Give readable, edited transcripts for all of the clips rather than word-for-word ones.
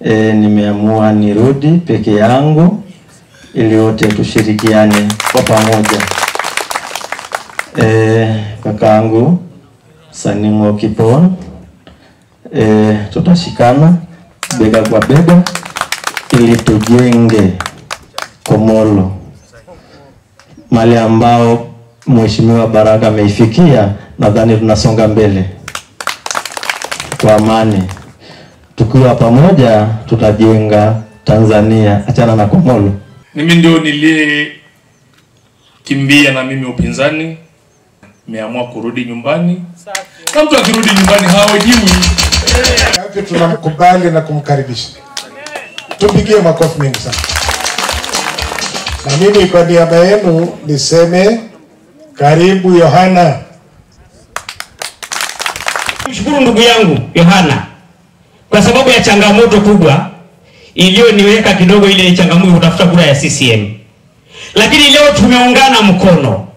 nimeamua nirudi peke yangu ili wote tushirikiane kwa pamoja. Kakaangu Saningo Kipon, tutashikana bega kwa bega ili tujenge Komolo mali ambao Mheshimiwa Baraka ameifikia. Nadhani tunasonga mbele kwa amani. Tukiwa pamoja tutajenga Tanzania, achana na Komolo. Mimi ndio nilie kimbia na mimi upinzani, nimeamua kurudi nyumbani. Na mtu akirudi nyumbani haojiwi. Hapo tunamkubali na kumkaribisha. Tupigie makofi mengi sana. Na mimi kwa niaba yenu niseme karibu Yohana. Mshukuru ndugu yangu Yohana kwa sababu ya changamoto kubwa iliyoniweka kidogo ile changamoto kutafuta kura ya CCM. Lakini leo tumeungana mkono.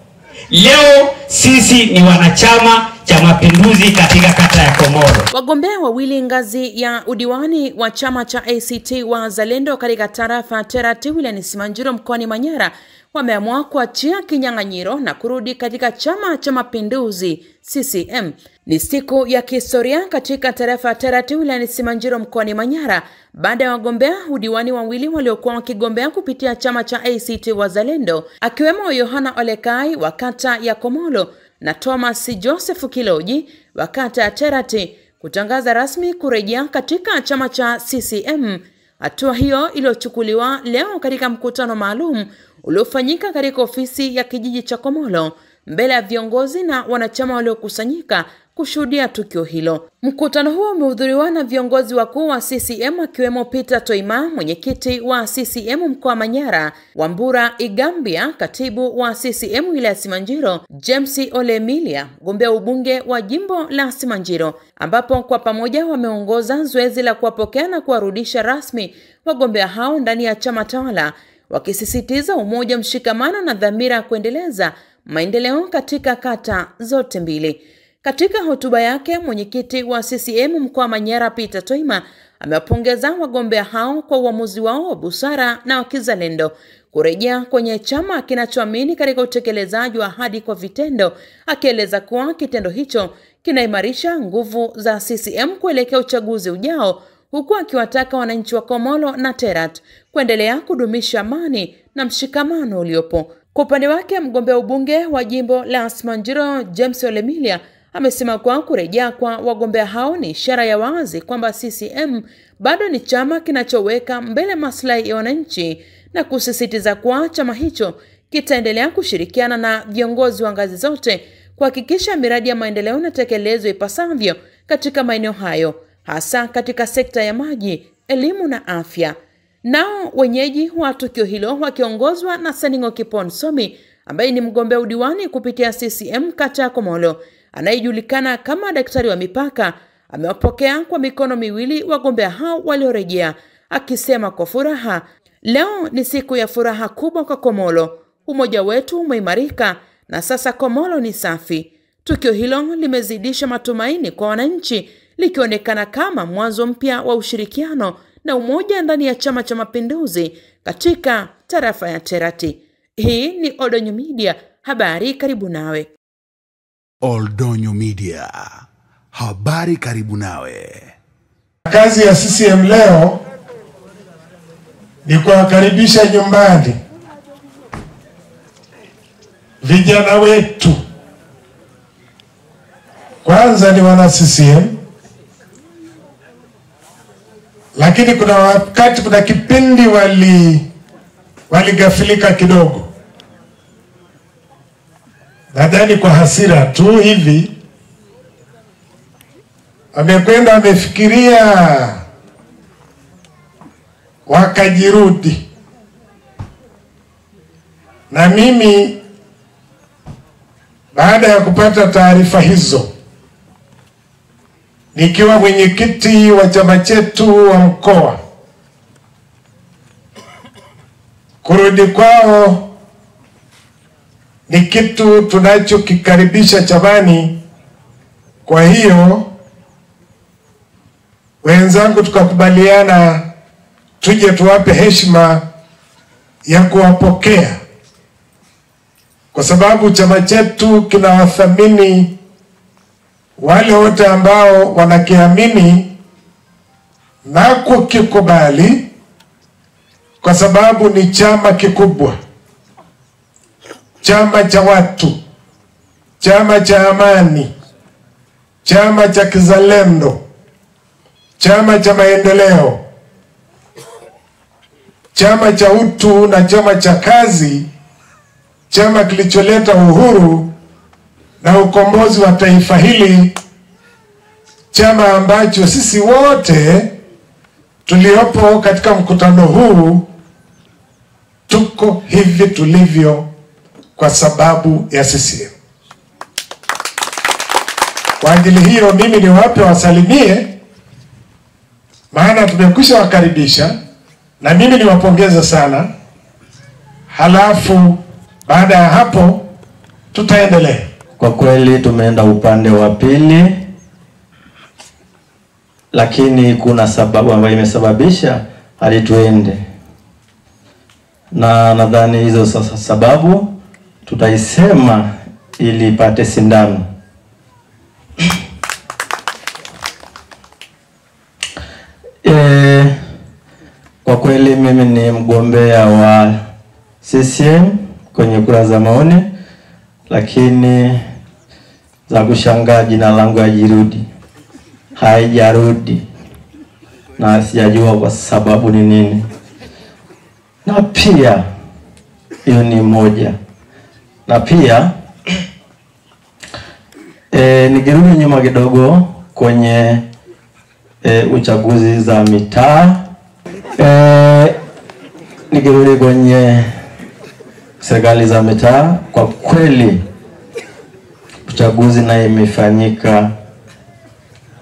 Leo sisi ni wanachama cha Mapinduzi katika kata ya Komolo. Wagombea wawili ngazi ya udiwani wa chama cha ACT Wazalendo katika tarafa Terati wilayani Simanjiro mkoani Manyara wameamua kuachia kinyang'anyiro na kurudi katika chama cha Mapinduzi CCM. Ni siku ya kihistoria katika tarafa Terati wilayani Simanjiro mkoani Manyara baada ya wagombea udiwani wawili waliokuwa wakigombea kupitia chama cha ACT Wazalendo akiwemo Yohana Olekai wa kata ya Komolo na Thomas Joseph Kiloji wa kata ya Terati kutangaza rasmi kurejea katika chama cha CCM. Hatua hiyo iliyochukuliwa leo katika mkutano maalum uliofanyika katika ofisi ya kijiji cha Komolo mbele ya viongozi na wanachama waliokusanyika kushuhudia tukio hilo. Mkutano huo umehudhuriwa na viongozi wakuu wa CCM akiwemo Peter Toima, mwenyekiti wa CCM mkoa wa Manyara, Wambura Igambia, katibu wa CCM wilaya Simanjiro, James Ole Emilia, mgombea ubunge wa jimbo la Simanjiro, ambapo kwa pamoja wameongoza zoezi la kuwapokea na kuwarudisha rasmi wagombea hao ndani ya chama tawala, wakisisitiza umoja, mshikamano na dhamira ya kuendeleza maendeleo katika kata zote mbili. Katika hotuba yake, mwenyekiti wa CCM mkoa wa Manyara Peter Toima amewapongeza wagombea hao kwa uamuzi wao wa busara na wa kizalendo kurejea kwenye chama kinachoamini katika utekelezaji wa ahadi kwa vitendo, akieleza kuwa kitendo hicho kinaimarisha nguvu za CCM kuelekea uchaguzi ujao, huku akiwataka wananchi wa Komolo na Terat kuendelea kudumisha amani na mshikamano uliopo. Kwa upande wake, mgombea ubunge wa jimbo la Simanjiro James Ole Emilia amesema kwa kurejea kwa wagombea hao ni ishara ya wazi kwamba CCM bado ni chama kinachoweka mbele maslahi ya wananchi, na kusisitiza kuwa chama hicho kitaendelea kushirikiana na viongozi wa ngazi zote kuhakikisha miradi ya maendeleo inatekelezwa ipasavyo katika maeneo hayo, hasa katika sekta ya maji, elimu na afya. Nao wenyeji wa tukio hilo wakiongozwa na Saningo Kipon Somi ambaye ni mgombea udiwani kupitia CCM kata ya Komolo anayejulikana kama daktari wa mipaka, amewapokea kwa mikono miwili wagombea hao waliorejea, akisema kwa furaha, leo ni siku ya furaha kubwa kwa Komolo. Umoja wetu umeimarika na sasa Komolo ni safi. Tukio hilo limezidisha matumaini kwa wananchi, likionekana kama mwanzo mpya wa ushirikiano na umoja ndani ya chama cha Mapinduzi katika tarafa ya Terati. Hii ni Oldonyo Media, habari karibu nawe. Oldonyo Media, habari karibu nawe. Kazi ya CCM leo ni kuwakaribisha nyumbani vijana wetu. Kwanza ni wana CCM, lakini kuna wakati, kuna kipindi waligafilika kidogo. Nadhani kwa hasira tu hivi wamekwenda wamefikiria wakajirudi. Na mimi baada ya kupata taarifa hizo, nikiwa mwenyekiti wa chama chetu wa mkoa, kurudi kwao ni kitu tunachokikaribisha chamani. Kwa hiyo wenzangu tukakubaliana tuje tuwape heshima ya kuwapokea, kwa sababu chama chetu kinawathamini wale wote ambao wanakiamini na kukikubali, kwa sababu ni chama kikubwa, chama cha watu, chama cha amani, chama cha kizalendo, chama cha maendeleo, chama cha utu na chama cha kazi, chama kilicholeta uhuru na ukombozi wa taifa hili, chama ambacho sisi wote tuliopo katika mkutano huu tuko hivi tulivyo kwa sababu ya CCM. Kwa ajili hiyo mimi niwape wasalimie, maana tumekwisha wakaribisha, na mimi niwapongeze sana. Halafu baada ya hapo tutaendelea. Kwa kweli tumeenda upande wa pili, lakini kuna sababu ambayo imesababisha hadi tuende, na nadhani hizo sasa sababu tutaisema ili ipate sindano. Kwa kweli mimi ni mgombea wa CCM kwenye kura za maoni, lakini za kushangaa jina langu haijarudi na sijajua kwa sababu ni nini. Na pia hiyo ni moja, na pia nikirudi nyuma kidogo kwenye uchaguzi za mitaa, nikirudi kwenye serikali za mitaa, kwa kweli uchaguzi na imefanyika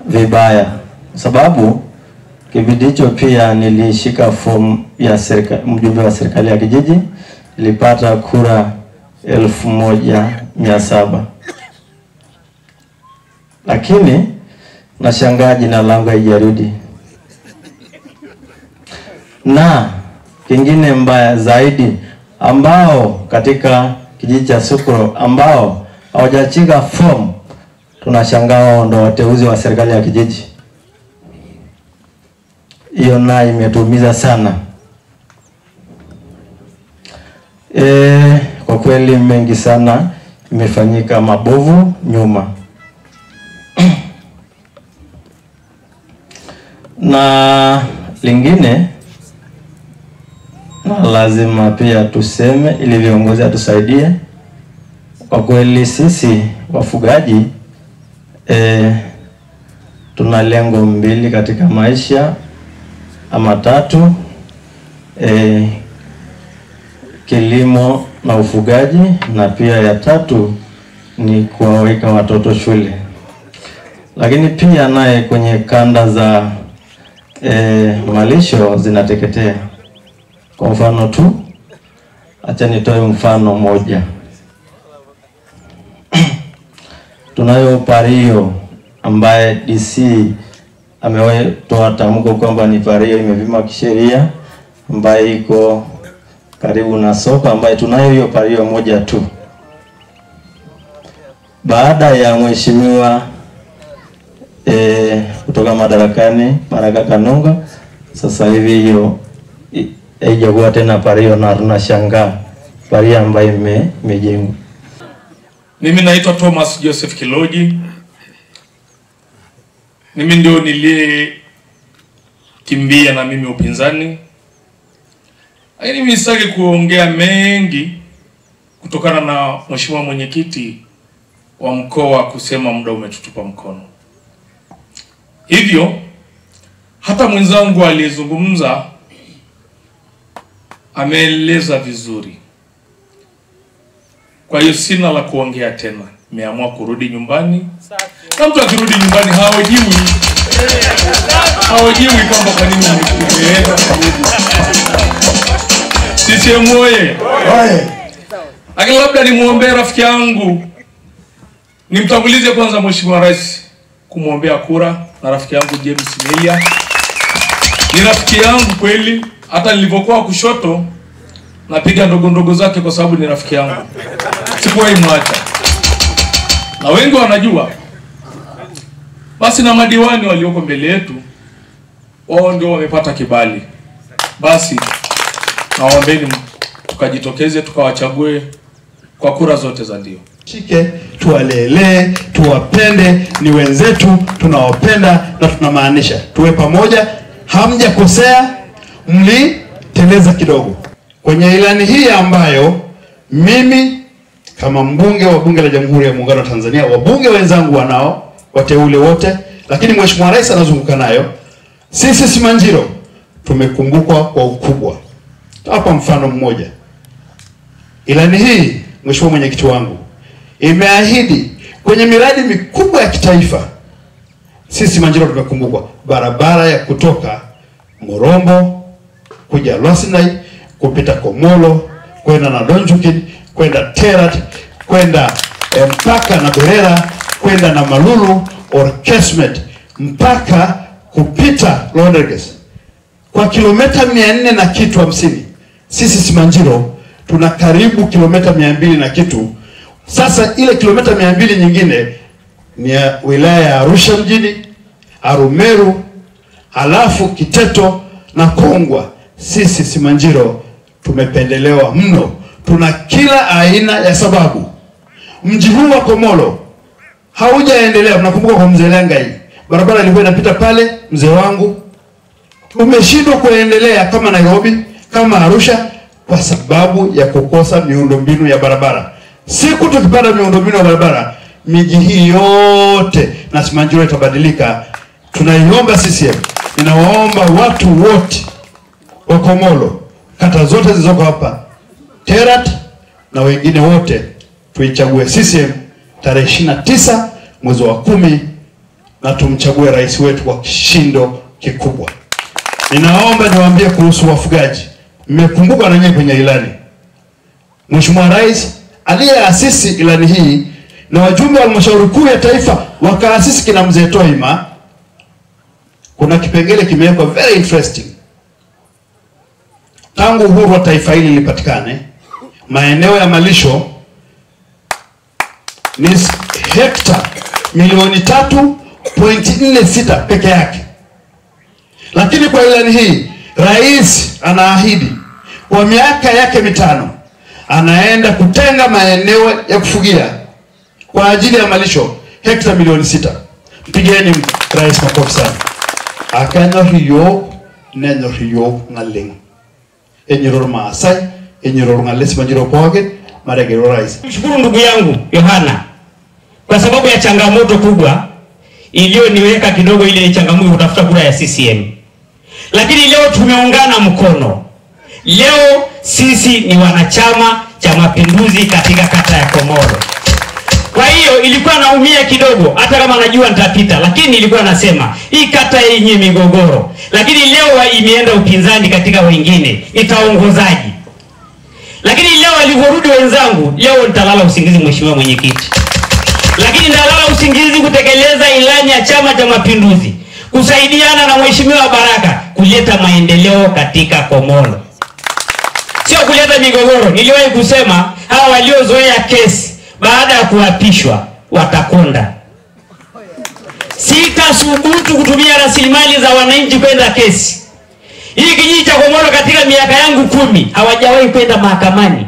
vibaya, sababu kipindi hicho pia nilishika fomu ya mjumbe wa serikali ya kijiji, nilipata kura 1700, lakini nashangaa jina langu haijarudi. Na kingine mbaya zaidi, ambao katika kijiji cha Sukuro ambao hawajachika fomu, tunashangaa wao ndio wateuzi wa serikali ya kijiji. Hiyo nayo imetuumiza sana. Kwa kweli mengi sana imefanyika mabovu nyuma. Na lingine, na lazima pia tuseme ili viongozi atusaidie. Kwa kweli sisi wafugaji tuna lengo mbili katika maisha ama tatu, kilimo na ufugaji, na pia ya tatu ni kuwaweka watoto shule. Lakini pia naye kwenye kanda za malisho zinateketea. Kwa mfano tu, acha nitoe mfano moja. Tunayo Pario ambaye DC ametoa tamko kwamba ni Pario imevima kisheria, ambaye iko karibu na soko, ambaye tunayo hiyo Pario moja tu. Baada ya mheshimiwa kutoka madarakani Baraka Kanunga, sasa hivi hiyo haijakuwa tena Pario, na tunashangaa Pario ambayo imejengwa. Mimi naitwa Thomas Joseph Kiloji. Mimi ndio niliyekimbia na mimi upinzani. Lakini mimi sitaki kuongea mengi kutokana na mheshimiwa mwenyekiti wa mkoa kusema muda umetutupa mkono. Hivyo hata mwenzangu aliyezungumza ameeleza vizuri. Kwa hiyo sina la kuongea tena. Nimeamua kurudi nyumbani. Na mtu akirudi nyumbani hawajiwi kwamba kwa nini umeenda kurudi. CCM oye. Lakini labda nimuombee rafiki yangu. Nimtangulize kwanza Mheshimiwa Rais kumuombea kura, na rafiki yangu James Milia. Ni rafiki yangu kweli, hata nilipokuwa kushoto napiga ndogo zake kwa sababu ni rafiki yangu. Sikuwahi mwacha. Na wengi wanajua. Basi na madiwani walioko mbele yetu wao ndio wamepata kibali. Basi nawaombeni tukajitokeze tukawachague kwa kura zote za ndio. Shike, tuwalelee, tuwapende, ni wenzetu, tunawapenda na tunamaanisha. Tuwe pamoja, hamjakosea, mliteleza kidogo. Kwenye ilani hii ambayo mimi kama mbunge wa Bunge la Jamhuri ya Muungano wa Tanzania, wabunge wenzangu wanao, wateule wote, lakini Mheshimiwa Rais anazunguka nayo, sisi Simanjiro tumekumbukwa kwa ukubwa. Hapa mfano mmoja. Ilani hii, Mheshimiwa Mwenyekiti wangu, imeahidi kwenye miradi mikubwa ya kitaifa. Sisi Simanjiro tumekumbukwa barabara ya kutoka Morombo kuja Lwasinai, kupita Komolo, kwenda na Donjukin, kwenda Terat, kwenda mpaka na Berera, kwenda na Malulu Orkesmet, mpaka kupita Londres. Kwa kilomita 400 na kitu 50. Sisi Simanjiro tuna karibu kilomita 200 na kitu. Sasa ile kilomita 200 nyingine ni ya wilaya ya Arusha mjini, Arumeru, halafu Kiteto na Kongwa. Sisi Simanjiro tumependelewa mno. Tuna kila aina ya sababu. Mji huu wa Komolo haujaendelea. Mnakumbuka kwa Mzee Lengai, barabara ilikuwa inapita pale, mzee wangu. Tumeshindwa kuendelea kama Nairobi, kama Arusha kwa sababu ya kukosa miundombinu ya barabara. Siku tukipata miundombinu ya barabara, miji hii yote na Simanjiro itabadilika. Tunaiomba CCM, ninawaomba watu wote wa Komolo, kata zote zilizoko hapa, Terat na wengine wote, tuichague CCM tarehe 29 mwezi wa 10 na tumchague rais wetu kwa kishindo kikubwa. Ninaomba niwaambie kuhusu wafugaji. Mmekumbuka na nyinyi kwenye ilani. Mheshimiwa Rais aliyeasisi ilani hii na wajumbe wa Halmashauri Kuu ya Taifa wakaasisi kina Mzee Toima. Kuna kipengele kimewekwa very interesting. Tangu uhuru wa taifa hili lipatikane, maeneo ya malisho ni hekta milioni 3.46 peke yake. Lakini kwa ilani hii rais anaahidi kwa miaka yake 5 anaenda kutenga maeneo ya kufugia kwa ajili ya malisho hekta milioni 6. Mpigeni rais makofi sana. Akanya hiyo neno hiyo ngaleng. Enyiror Maasai, enyiror ngale Simanjiro poget, maregero rais. Mshukuru ndugu yangu Yohana kwa sababu ya changamoto kubwa iliyoniweka kidogo ile changamoto kutafuta kura ya CCM. Lakini leo tumeungana mkono. Leo sisi ni wanachama cha Mapinduzi katika kata ya Komolo. Kwa hiyo ilikuwa naumia kidogo, hata kama najua nitapita, lakini ilikuwa nasema hii kata yenye migogoro. Lakini leo imeenda upinzani katika wengine, itaongozaji. Lakini leo walivyorudi wenzangu, leo nitalala usingizi Mheshimiwa Mwenyekiti. Lakini nitalala usingizi kutekeleza ilani ya Chama cha Mapinduzi, kusaidiana na Mheshimiwa Baraka kuleta maendeleo katika Komolo. Sio kuleta migogoro. Niliwahi kusema hawa waliozoea kesi baada ya kuapishwa watakonda. Sitasubutu kutumia rasilimali za wananchi kwenda kesi. Hii kijiji cha Komolo katika miaka yangu 10 hawajawahi kwenda mahakamani.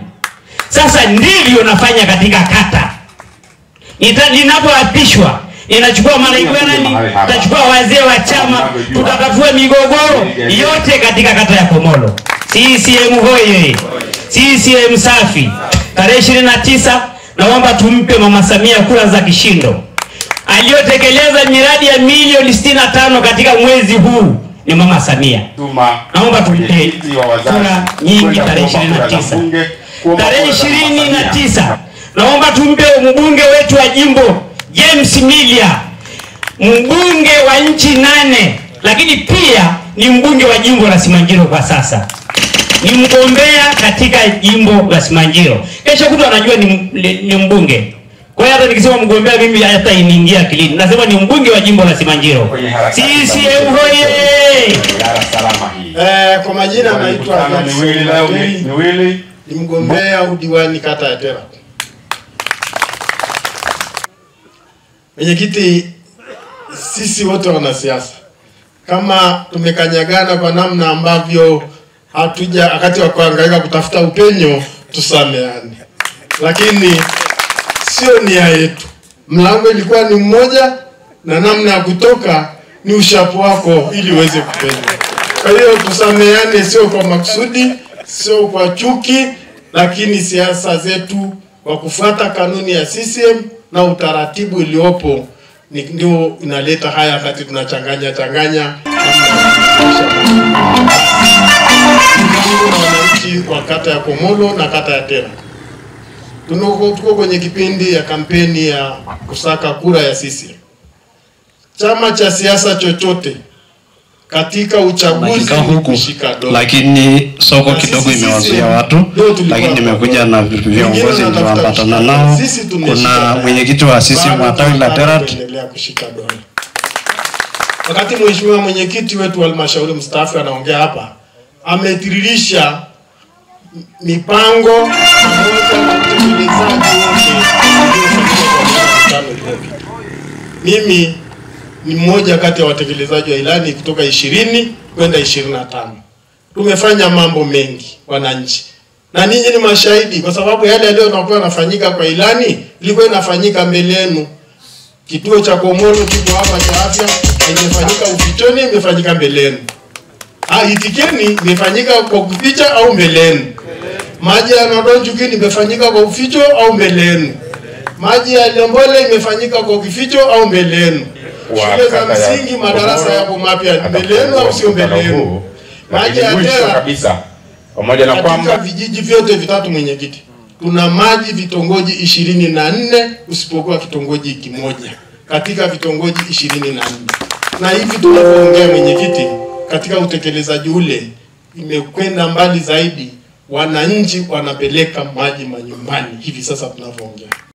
Sasa ndivyo nafanya katika kata. Ninapoapishwa inachukua manaigwanani, tutachukua wazee wa chama, tutatatua migogoro yote katika kata ya Komolo. CCM hoye, CCM safi. Tarehe 29 naomba tumpe Mama Samia kura za kishindo. Aliyotekeleza miradi ya milioni 65 katika mwezi huu ni Mama Samia. Naomba tumpe kura nyingi tarehe 29. Tarehe 29 naomba tumpe mbunge wetu wa jimbo James Milia, mbunge wa nchi 8, lakini pia ni mbunge wa jimbo la Simanjiro kwa sasa. Ni mgombea katika jimbo la Simanjiro. Kesho kutu anajua ni mbunge. Kwa hiyo hata nikisema mgombea mimi hata iniingia akilini. Nasema ni mbunge wa jimbo la Simanjiro. CCM hoye! Salama hii. Kwa majina naitwa miwili ni mgombea udiwani kata ya Tera. Mwenyekiti, sisi wote wanasiasa kama tumekanyagana kwa namna ambavyo hatuja wakati wa kuhangaika kutafuta upenyo, tusameane, lakini sio nia yetu. Mlango ilikuwa ni mmoja na namna ya kutoka ni ushapu wako ili uweze kupenya. Kwa hiyo tusameane, sio kwa makusudi, sio kwa chuki, lakini siasa zetu kwa kufuata kanuni ya CCM na utaratibu uliopo ndio inaleta haya wakati tunachanganya wananchi wa kata ya Komolo na kata ya Tera. Tuko kwenye kipindi ya kampeni ya kusaka kura ya CCM. Chama cha siasa chochote katika uchaguzi kushika dola, lakini soko kidogo imewazia watu, lakini nimekuja na viongozi niliwaambatana nao. Kuna mwenyekiti wa CCM wa tawi la Tera. Wakati mheshimiwa mwenyekiti wetu wa halmashauri mstaafu anaongea hapa, ametiririsha mipango pamoja na utekelezaji wote. Mimi ni mmoja kati ya watekelezaji wa ilani kutoka 20 kwenda 25. Tumefanya mambo mengi wananchi, na ninyi ni mashahidi, kwa sababu yale yanayokuwa yanafanyika kwa ilani ilikuwa inafanyika mbele yenu. Kituo cha Komolo kiko hapa cha afya, imefanyika ufichoni, imefanyika mbele yenu. Itikeni imefanyika kwa kuficha au mbele yenu. Maji ya Nodonjuki imefanyika kwa uficho au mbele yenu. Maji ya Lembole imefanyika kwa kificho au mbele yenu. Shule za msingi madarasa yapo mapya mbele yenu au sio mbele yenu. Maji ya Tera kabisa. Pamoja na kwamba vijiji vyote vitatu, mwenyekiti, tuna maji vitongoji 24 usipokuwa kitongoji kimoja katika vitongoji 24. Na hivi tunapoongea, mwenyekiti, katika utekelezaji ule imekwenda mbali zaidi, wananchi wanapeleka maji manyumbani hivi sasa tunavyoongea.